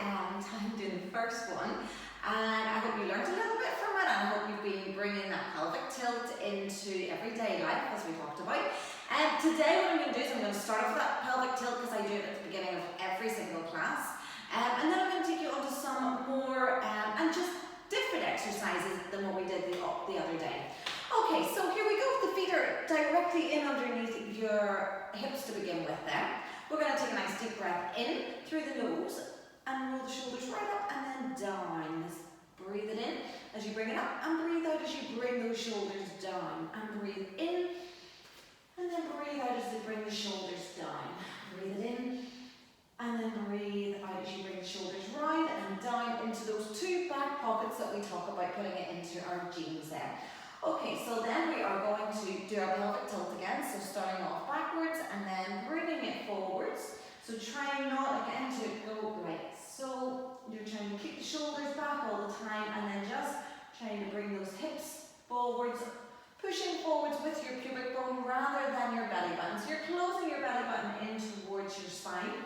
time doing the first one, and I hope you learned a little bit from it, and I hope you've been bringing that pelvic tilt into everyday life as we talked about. Today what I'm going to do is I'm going to start off with that pelvic tilt because I do it at the beginning of every single class, and then I'm going to take you on to some more and just different exercises than what we did the other day. Okay, so here we go. The feet are directly in underneath your hips to begin with there. We're going to take a nice deep breath in through the nose and roll the shoulders right up and then down. Just breathe it in as you bring it up and breathe out as you bring those shoulders down. And breathe in and then breathe out as you bring the shoulders down. Breathe it in and then breathe out as you bring the shoulders right and down into those two back pockets that we talk about putting it into our jeans there. Okay, so then we are going to do our pelvic tilt again, so starting off backwards and then bringing it forwards. So trying not again to go like so. You're trying to keep the shoulders back all the time and then just trying to bring those hips forwards, pushing forwards with your pubic bone rather than your belly button. So you're closing your belly button in towards your spine.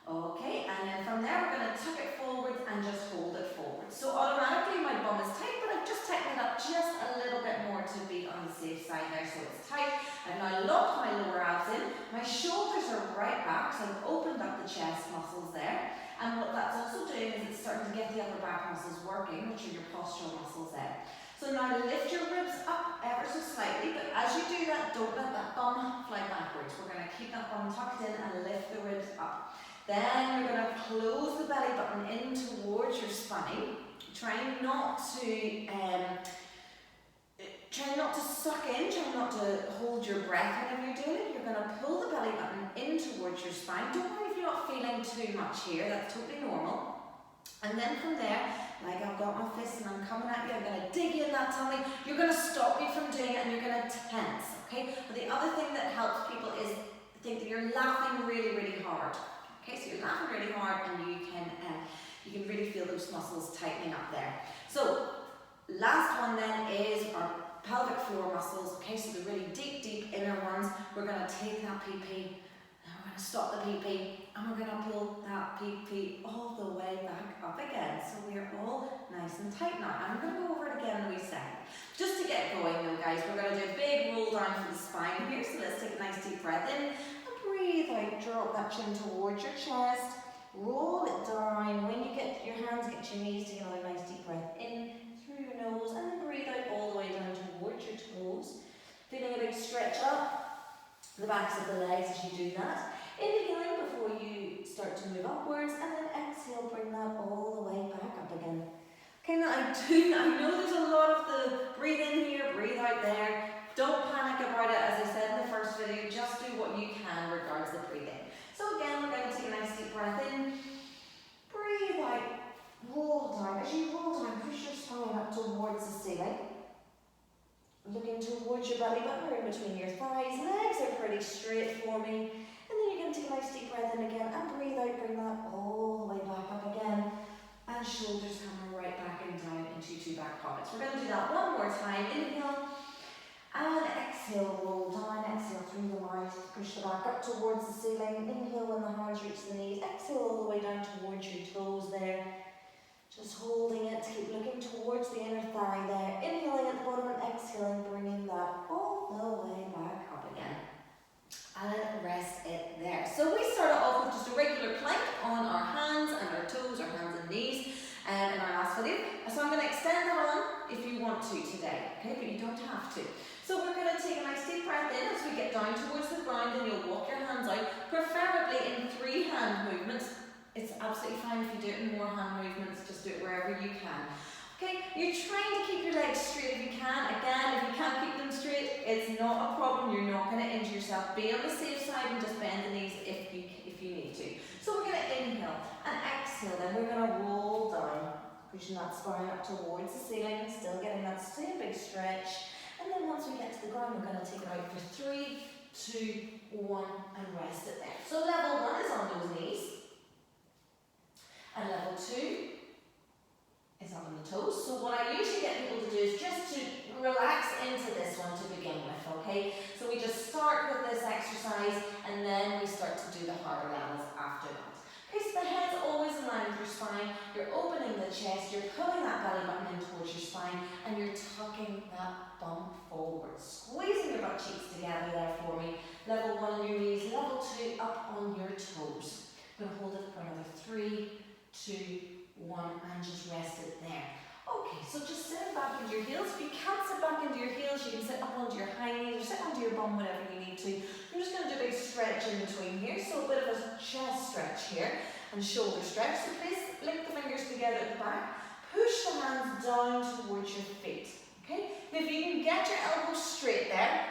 Okay, and then from there we're going to tuck it forward and just hold it forward. So automatically my bum is tight, but I've just tightened it up just a little bit more to be on the safe side there, so it's tight. I've now locked my lower abs in, my shoulders are right back, so I've opened up the chest muscles there. And what that's also doing is it's starting to get the upper back muscles working, which are your postural muscles there. So now lift your ribs up ever so slightly, but as you do that, don't let that bum fly backwards. We're going to keep that bum tucked in and lift the ribs up. Then we're going to close the belly button in towards your spine, trying not to suck in, trying not to hold your breath whenever you're doing it. You're going to pull the belly button in towards your spine. Don't worry if you're not feeling too much here, that's totally normal. And then from there, like I've got my fist and I'm coming at you, I'm going to dig you in that tummy. You're going to stop me from doing it and you're going to tense, okay? But the other thing that helps people is think that you're laughing really, really hard. Okay, so you're laughing really hard and you can really feel those muscles tightening up there. So last one then is our pelvic floor muscles. Okay, so the really deep, deep inner ones. We're going to take that PP and we're going to stop the PP and we're going to pull that PP all the way back up again. So we're all nice and tight now. I'm going to go over it again in a wee second. Just to get going though guys, we're going to do a big roll down for the spine here. So let's take a nice deep breath in. Breathe out, drop that chin towards your chest, roll it down. When you get your hands, get your knees, take another nice deep breath in through your nose and then breathe out all the way down towards your toes. Feeling a big stretch up the backs of the legs as you do that. Inhaling before you start to move upwards and then exhale, bring that all the way back up again. Okay, now I know there's a lot of the breathe in here, breathe out there. Don't panic about it, as I said in the first video, just do what you can regards the breathing. So again, we're going to take a nice deep breath in, breathe out, roll down. As you roll down, push your spine up towards the ceiling. Looking towards your belly button or in between your thighs. Legs are pretty straight for me. And then you're going to take a nice deep breath in again and breathe out, bring that all the way back up again. And shoulders come right back and down into two back pockets. We're going to do that one more time. Inhale. And exhale, roll down, exhale through the mouth, push the back up towards the ceiling, inhale when the hands reach the knees, exhale all the way down towards your toes there, just holding it, keep looking towards the inner thigh there, inhaling at the bottom and exhaling, bringing that all the way back up again, and rest it there. So we started off with just a regular plank on our hands and our toes, our hands and knees, in our last video, so I'm going to extend that on if you want to today, okay, but you don't have to. So we're going to take a nice deep breath in as we get down towards the ground and you'll walk your hands out, preferably in 3 hand movements. It's absolutely fine if you do it in more hand movements, just do it wherever you can. Okay, you're trying to keep your legs straight if you can. Again, if you can't keep them straight, it's not a problem. You're not going to injure yourself. Be on the safe side and just bend the knees if you need to. So we're going to inhale and exhale, then we're going to roll down, pushing that spine up towards the ceiling, still getting that same big stretch. And then once we get to the ground, we're going to take it out for 3, 2, 1 and rest it there. So level 1 is on those knees. And level 2 is on the toes. So what I usually get people to do is just to relax into this one to begin with, okay? So we just start with this exercise and then we start to do the harder levels after that. Okay, so the head's always spine, you're opening the chest, you're pulling that belly button in towards your spine, and you're tucking that bum forward. Squeezing your butt cheeks together there for me. Level 1 on your knees, level 2 up on your toes. I'm going to hold it for another 3, 2, 1, and just rest it there. Okay, so just sit back into your heels. If you can't sit back into your heels, you can sit up onto your high knees or sit onto your bum, whatever you need to. I'm just going to do a big stretch in between here. So a bit of a chest stretch here and shoulder stretch. So please link the fingers together at the back. Push the hands down towards your feet. Okay? If you can get your elbows straight there,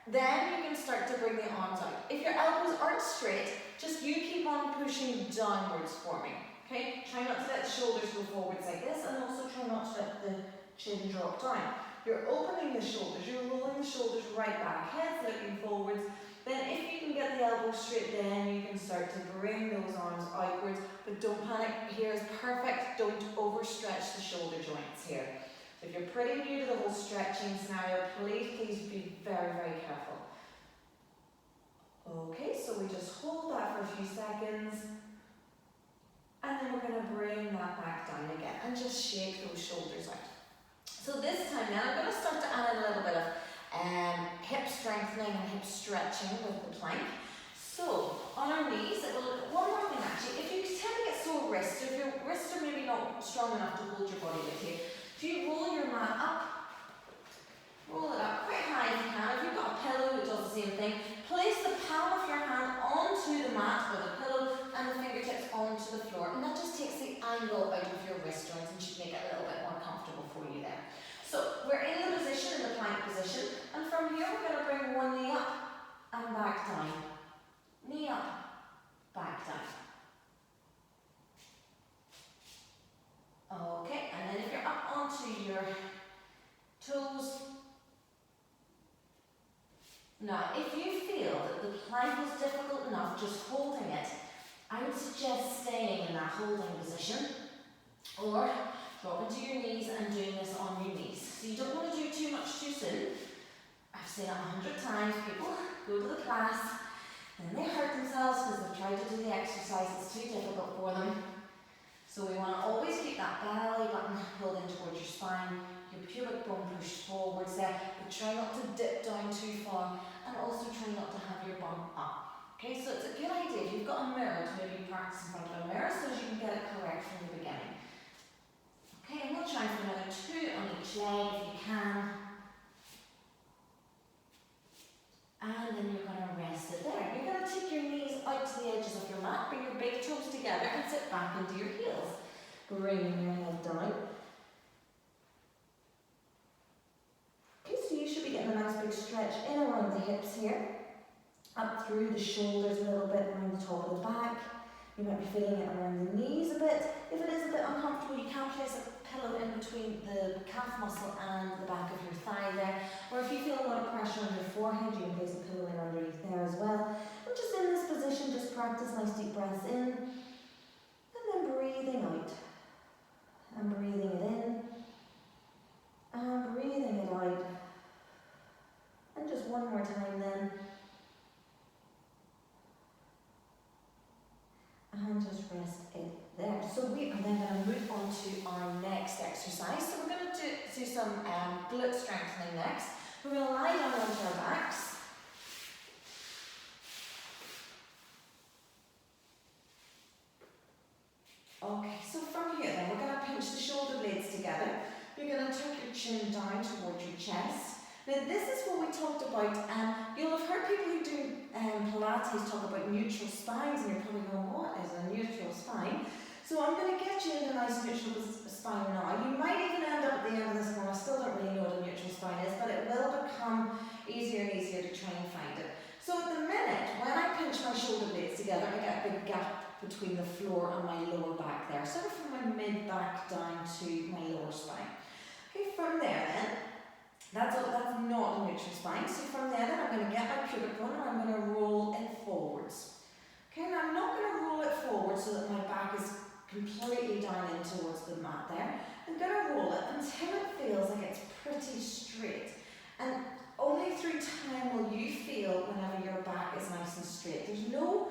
then you can start to bring the arms out. If your elbows aren't straight, just you keep on pushing downwards for me. Okay, try not to let the shoulders go forwards like this, and also try not to let the chin drop down. You're opening the shoulders, you're rolling the shoulders right back, head's looking forwards. Then if you can get the elbows straight, then you can start to bring those arms outwards, but don't panic, here is perfect, don't overstretch the shoulder joints here. So if you're pretty new to the whole stretching scenario, please be very, very careful. Okay, so we just hold that for a few seconds. And then we're going to bring that back down again and just shake those shoulders out. So this time now, I'm going to start to add in a little bit of hip strengthening and hip stretching with the plank. So on our knees, one more thing actually, if you tend to get sore wrists, if your wrists are maybe not strong enough to hold your body weight here, if you roll your mat up, roll it up quite high if you can. If you've got a pillow, it does the same thing. Place the palm of your hand onto the mat or the pillow and the fingertips onto the floor. And that just takes the angle out of your wrist joints and should make it a little bit more comfortable for you there. So we're in the position, in the plank position. And from here we're going to bring one knee up and back down. Knee up, back down. Okay, and then if you're up onto your toes. Now, if you feel that the plank is difficult enough just holding it, I would suggest staying in that holding position or drop into your knees and doing this on your knees. So you don't want to do too much too soon. I've seen it 100 times. People go to the class and they hurt themselves because they've tried to do the exercise. It's too difficult for them. So we want to always keep that belly button pulled in towards your spine, your pubic bone pushed forwards there, but try not to dip down too far and also try not to have your bum up. Okay, so it's a good idea if you've got a mirror to maybe practice in front of a mirror so that you can get it correct from the beginning. Okay, and we'll try for another 2 on each leg if you can. And then you're going to rest it there. You're going to take your knees out to the edges of your mat, bring your big toes together and sit back into your heels. Bringing your head down. Okay, so you should be getting a nice big stretch in around the hips here. Up through the shoulders a little bit, around the top of the back. You might be feeling it around the knees a bit. If it is a bit uncomfortable, you can place a pillow in between the calf muscle and the back of your thigh there. Or if you feel a lot of pressure on your forehead, you can place a pillow in underneath there as well. And just in this position, just practice nice deep breaths in. And then breathing out. And breathing it in. And breathing it out. And just one more time then. And just rest it there. So we are then going to move on to our next exercise. So we're going to do some glute strengthening next. We're going to lie down onto our backs. Okay, so from here then we're going to pinch the shoulder blades together. You're going to tuck your chin down towards your chest. Now this is what we talked about, you'll have heard people who do Pilates talk about neutral spines and you're probably going, what is a neutral spine? So I'm going to get you in a nice neutral spine now. You might even end up at the end of this one, I still don't really know what a neutral spine is, but it will become easier and easier to try and find it. So at the minute, when I pinch my shoulder blades together, I get a big gap between the floor and my lower back there, sort of from my mid-back down to my lower spine. Okay, from there then, that's not a neutral spine. So from there then I'm going to get my pubic bone and I'm going to roll it forwards. Okay, now I'm not going to roll it forward so that my back is completely down in towards the mat there. I'm going to roll it until it feels like it's pretty straight. And only through time will you feel whenever your back is nice and straight. There's no,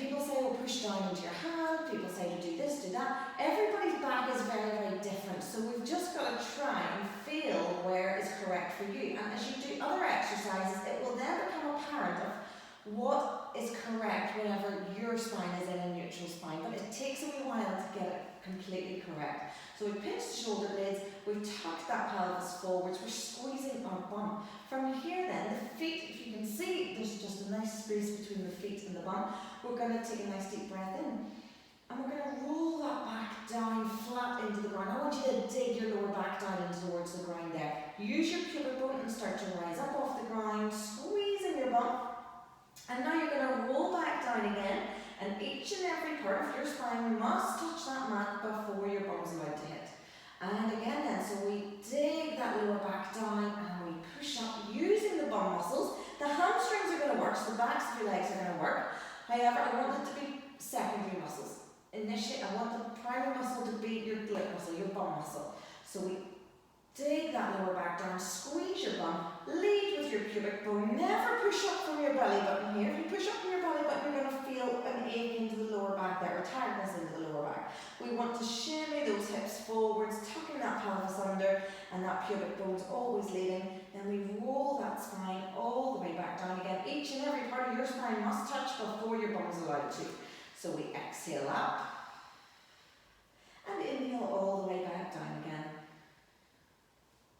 people say, oh, push down into your hand, people say to do this, do that. Everybody's back is very, very different, so we've just got to try and feel where is correct for you. And as you do other exercises, it will then become apparent of what is correct whenever your spine is in a neutral spine, but it takes a wee while to get it completely correct. So we pinch the shoulder blades, we've tucked that pelvis forwards, we're squeezing our bum. From here then, the feet, if you can see, there's just a nice space between the feet and the bum. We're going to take a nice deep breath in. And we're going to roll that back down flat into the ground. I want you to dig your lower back down in towards the ground there. Use your pubic bone and start to rise up off the ground, squeezing your bum. And now you're going to roll back down again, and each and every part of your spine must touch that mat before your bum's allowed to hit. And again then, so we dig that lower back down and we push up using the bum muscles. The hamstrings are going to work, so the backs of your legs are going to work. However, I want it to be secondary muscles. Initially, I want the primary muscle to be your glute muscle, your bum muscle. So we dig that lower back down, squeeze your bum, lead with your pubic bone, never push up from your belly button here. If you push up from your belly button, you're going to feel an ache into the lower back there, or tiredness into the lower back. We want to shimmy those hips forwards, tucking that pelvis under, and that pubic bone's always leading. Then we roll that spine all the way back down again. Each and every part of your spine must touch before your bum's allowed to. So we exhale up, and inhale all the way back down again.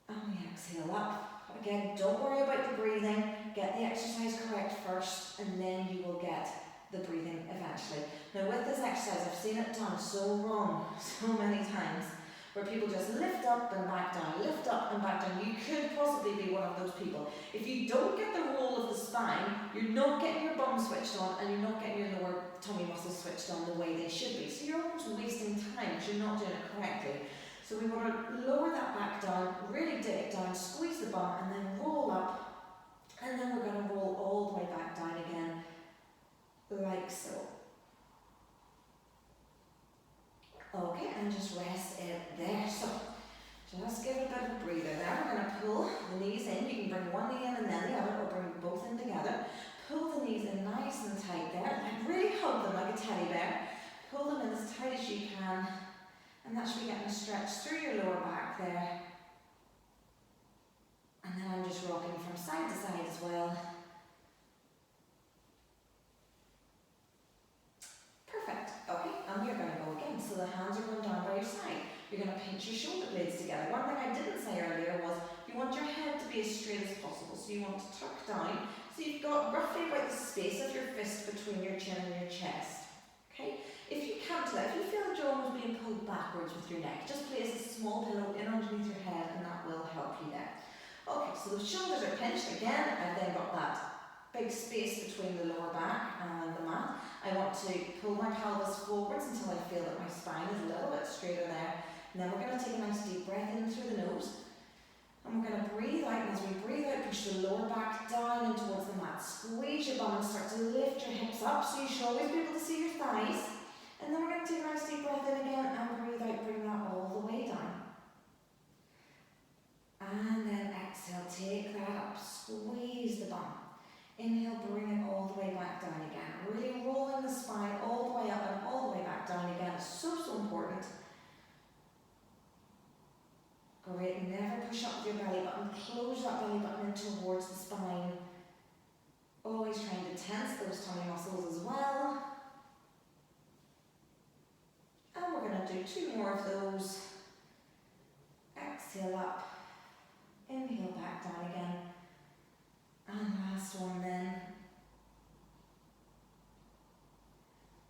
And we exhale up. Again, don't worry about the breathing. Get the exercise correct first, and then you will get the breathing eventually. Now with this exercise, I've seen it done so wrong so many times, where people just lift up and back down, lift up and back down. You could possibly be one of those people. If you don't get the roll of the spine, you're not getting your bum switched on, and you're not getting your lower tummy muscles switched on the way they should be. So you're almost wasting time because you're not doing it correctly. So we want to lower that back down, really dig it down, squeeze the bum, and then roll up. And then we're going to roll all the way back down again, like so. Okay, and just rest it there. So just give it a bit of a breather there. We're going to pull the knees in. You can bring one knee in and then the other, or bring both in together. Pull the knees in nice and tight there. And really hug them like a teddy bear. Pull them in as tight as you can. And that should be getting a stretch through your lower back there. And then I'm just rocking from side to side as well. Perfect. Okay, and we're going to go again. So the hands are going down by your side. You're going to pinch your shoulder blades together. One thing I didn't say earlier was you want your head to be as straight as possible. So you want to tuck down. So you've got roughly about the space of your fist between your chin and your chest. Okay? If you can't do that, if you feel that you're almost being pulled backwards with your neck, just place a small pillow in underneath your head and that will help you there. Okay, so the shoulders are pinched again. I've then got that big space between the lower back and the mat. I want to pull my pelvis forwards until I feel that my spine is a little bit straighter there. And then we're going to take a nice deep breath in through the nose. And we're going to breathe out, and as we breathe out, push the lower back down and towards the mat. Squeeze your bum and start to lift your hips up so you should always be able to see your thighs. And then we're going to take a nice deep breath in again and breathe out, bring that all the way down. And then exhale, take that up, squeeze the bum. Inhale, bring it all the way back down again. Really rolling the spine all the way up and all the way back down again. So important. Great, never push up with your belly button. Close that belly button in towards the spine. Always trying to tense those tummy muscles as well. And we're going to do 2 more of those. Exhale up. Inhale back down again. And last one then.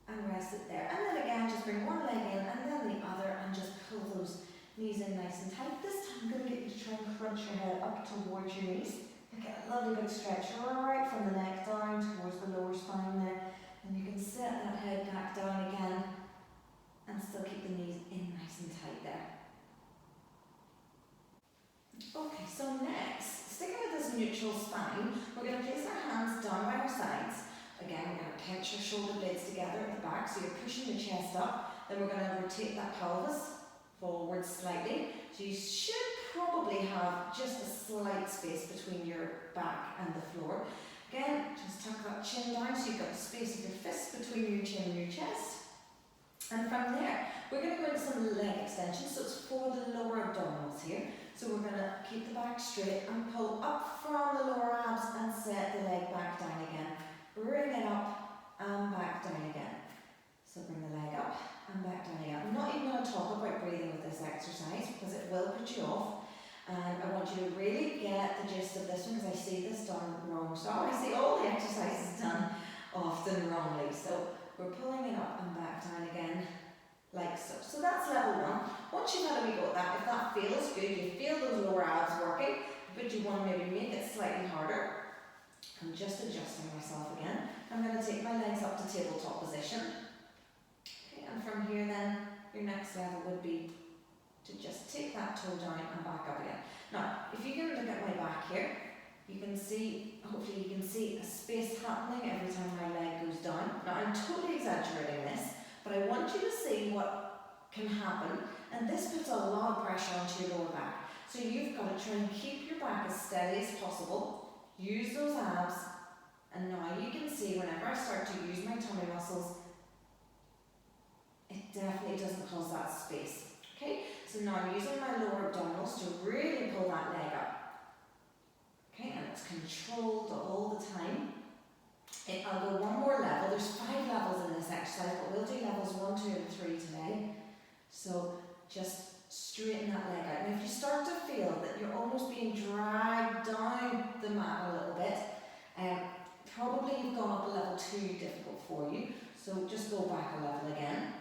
And rest it there. And then again, just bring one leg in and then the other and just pull those knees in nice and tight. This time I'm going to get you to try and crunch your head up towards your knees. And get a lovely big stretch right from the neck down towards the lower spine there. And you can set that head back down again and still keep the knees in nice and tight there. Okay, so next, sticking with this neutral spine, we're going to place our hands down by our sides. Again, we're going to pinch our shoulder blades together at the back, so you're pushing the chest up. Then we're going to rotate that pelvis forward slightly. So you should probably have just a slight space between your back and the floor. Again, just tuck that chin down so you've got the space of your fists between your And from there, we're going to go into some leg extensions, so it's for the lower abdominals here. So we're going to keep the back straight and pull up from the lower abs and set the leg back down again. Bring it up and back down again. So bring the leg up and back down again. I'm not even going to talk about breathing with this exercise because it will put you off. And I want you to really get the gist of this one because I see this done wrong. So I see all the exercises done often wrongly. So we're pulling it up and back down again, like so. So that's level one. Once you've had a wee go at that, if that feels good, you feel those lower abs working, but you want to maybe make it slightly harder. I'm just adjusting myself again. I'm going to take my legs up to tabletop position. Okay, and from here then, your next level would be to just take that toe down and back up again. Now, if you can look at my back here, you can see, hopefully you can see a space happening every time my leg goes down. Now, I'm totally exaggerating this, but I want you to see what can happen, and this puts a lot of pressure onto your lower back. So you've got to try and keep your back as steady as possible, use those abs, and now you can see whenever I start to use my tummy muscles, it definitely doesn't cause that space. Okay, so now I'm using my lower abdominals to really pull that leg up. Okay, and it's controlled all the time. I'll go one more level. There's 5 levels in this exercise, but we'll do levels 1, 2 and 3 today. So just straighten that leg out. And if you start to feel that you're almost being dragged down the mat a little bit, probably you've gone up a level too difficult for you. So just go back a level again.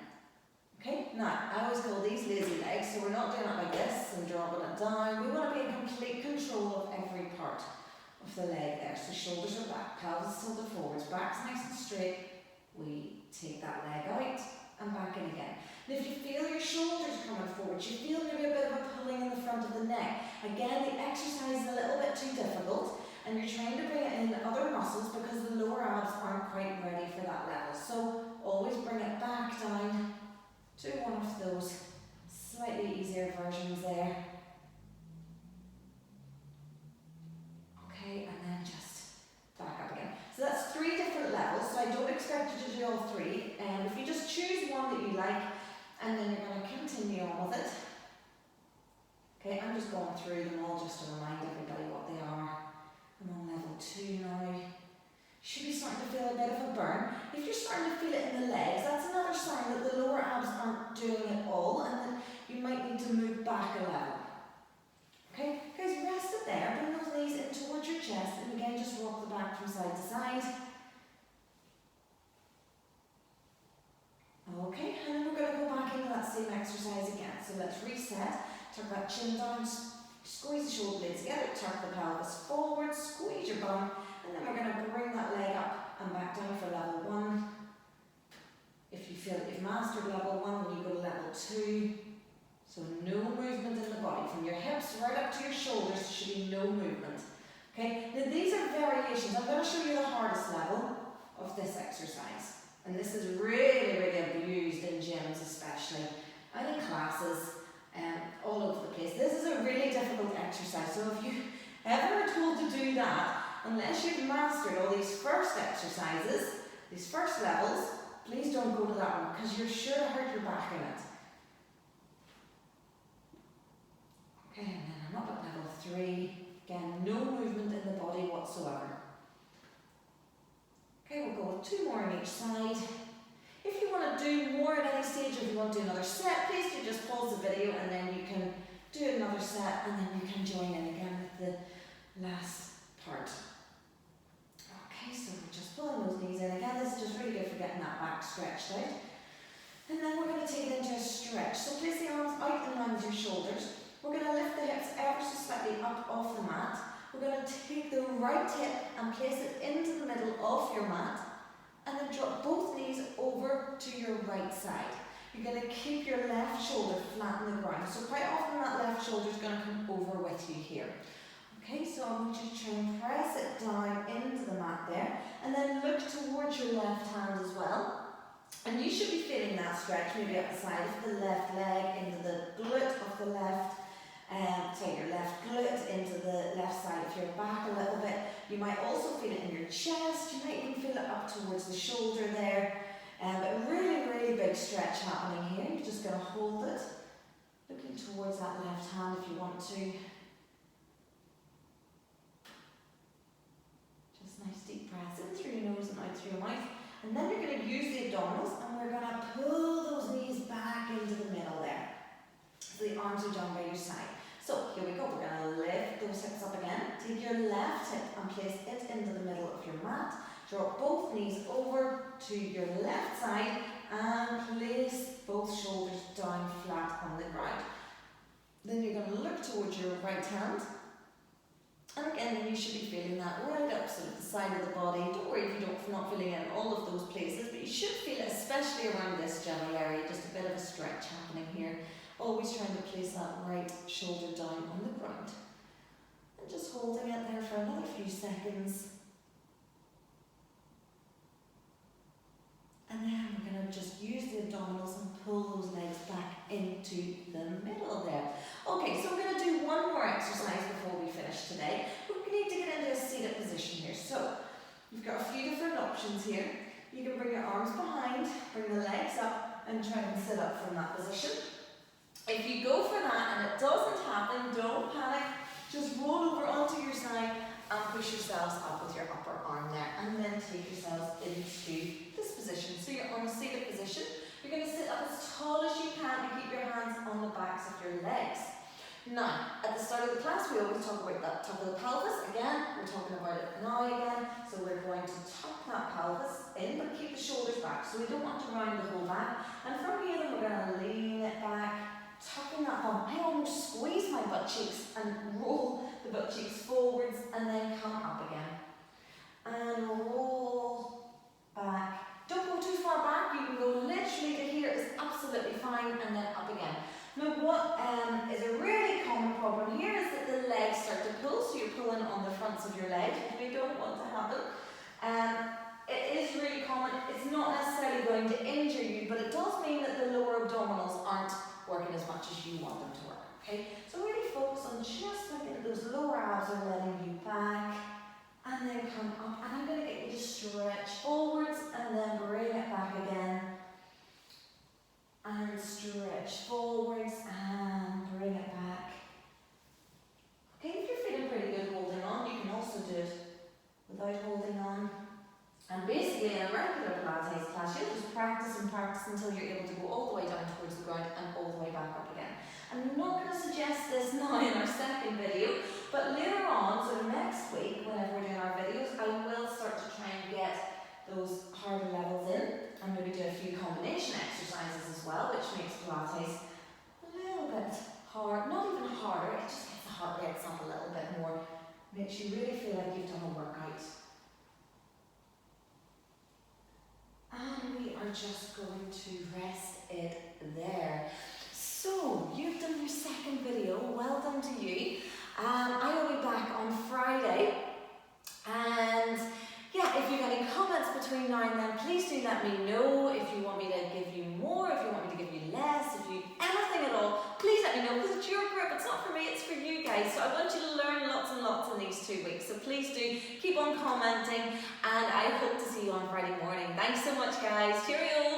Okay, now I always call these lazy legs, so we're not doing it like this and dropping it down. We want to be in complete control of every part of the leg there. So shoulders are back, pelvis tilted forwards, back's nice and straight. We take that leg out and back in again. And if you feel your shoulders coming forward, you feel maybe a bit of a pulling in the front of the neck. Again, the exercise is a little bit too difficult and you're trying to bring it in other muscles because the lower abs aren't quite ready for that level. So always bring it back down to one of those slightly easier versions there. Okay, and then just back up again. So that's 3 different levels, so I don't expect you to do all 3. And if you just choose one that you like, and then you're going to continue on with it. Okay, I'm just going through them all just to remind everybody what they are. I'm on level 2 now. You should be starting to feel a bit of a burn. If you're starting to feel it in the legs, that's another sign that the lower abs aren't doing it all and that you might need to move back a level. Okay, guys, rest it there. Bring those knees in towards your chest and again just rock the back from side to side. Okay, and then we're going to go back into that same exercise again. So let's reset. Tuck that chin down, squeeze the shoulder blades together, tuck the pelvis forward, squeeze your bum, and then we're going to bring that leg up and back down for level 1. If you feel that you've mastered level 1, then you go to level 2. So no movement in the body. From your hips right up to your shoulders, there should be no movement. Okay, now these are variations. I'm going to show you the hardest level of this exercise. And this is really, really abused in gyms especially, and in classes, all over the place. This is a really difficult exercise. So if you ever are told to do that, unless you've mastered all these first exercises, these first levels, please don't go to that one because you're sure to hurt your back in it. Okay, and then I'm up at level 3. Again, no movement in the body whatsoever. Okay, we'll go with 2 more on each side. If you want to do more at any stage, or if you want to do another set, please do just pause the video and then you can do another set and then you can join in again with the last part. Okay, so we're just pulling those knees in again. This is just really good for getting that back stretched out. And then we're going to take it into a stretch. So place the arms out in line with your shoulders. We're going to lift the hips ever so slightly up off the mat. We're going to take the right hip and place it into the middle of your mat and then drop both knees over to your right side. You're going to keep your left shoulder flat on the ground. So quite often that left shoulder is going to come over with you here. Okay, so I want you to try and press it down into the mat there and then look towards your left hand as well. And you should be feeling that stretch maybe up the side of the left leg, into the glute of the left. Your left glute into the left side of your back a little bit. You might also feel it in your chest. You might even feel it up towards the shoulder there. But really, really big big stretch happening here. You're just going to hold it, looking towards that left hand if you want to. Just nice deep breaths in through your nose and out through your mouth. And then you're going to use the abdominals and we're going to pull those knees back into the middle there. So the arms are down by your side. So here we go, we're going to lift those hips up again. Take your left hip and place it into the middle of your mat. Draw both knees over to your left side and place both shoulders down flat on the ground. Then you're going to look towards your right hand. And again, then you should be feeling that right up sort of the side of the body. Don't worry if you're not feeling it in all of those places, but you should feel it especially around this general area, just a bit of a stretch happening here. Always trying to place that right shoulder down on the ground. And just holding it there for another few seconds. And then we're going to just use the abdominals and pull those legs back into the middle there. Okay, so we're going to do one more exercise before we finish today. We need to get into a seated position here. So you've got a few different options here. You can bring your arms behind, bring the legs up and try and sit up from that position. If you go for that and it doesn't happen, don't panic. Just roll over onto your side and push yourselves up with your upper arm there. And then take yourselves into this position. So you're on a seated position. You're going to sit up as tall as you can and keep your hands on the backs of your legs. Now, at the start of the class, we always talk about that top of the pelvis. Again, we're talking about it now again. So we're going to tuck that pelvis in, but keep the shoulders back. So we don't want to round the whole back. And from here, then we're going to lean it back, tucking that bum. I almost squeeze my butt cheeks and roll the butt cheeks forwards and then come up again. And roll back. Don't go too far back. You can go literally to here is absolutely fine and then up again. Now what is a really common problem here is that the legs start to pull, so you're pulling on the fronts of your legs, which we don't want to happen. It is really common. It's not necessarily going to injure you, but it does mean that the lower abdominals aren't working as much as you want them to work. Okay, so really focus on just making those lower abs are letting you back, and then come up. And I'm going to get you to stretch forwards, and then bring it back again. And stretch forwards and bring it back. Okay, if you're feeling pretty good holding on, you can also do it without holding on. And basically in a regular Pilates class, you'll just practice and practice until you're able to go all the way down towards the ground and all the way back up again. And I'm not going to suggest this now in our second video, but later on, so next week, whenever we're doing our videos, I will start to try and get those harder levels in. And maybe do a few combination exercises as well, which makes Pilates a little bit hard, not even harder, it just gets the heart rates up a little bit more, makes you really feel like you've done a workout. And we are just going to rest it there. So, you've done your second video, well done to you. I will be back on Friday, and yeah, if you have any comments between now and then, please do let me know. If you want me to give you more, if you want me to give you less, if you anything at all, please let me know, because it's your group, it's not for me, it's for you guys. So I want you to learn lots and lots in these 2 weeks. So please do keep on commenting, and I hope to see you on Friday morning. Thanks so much, guys. Cheerio!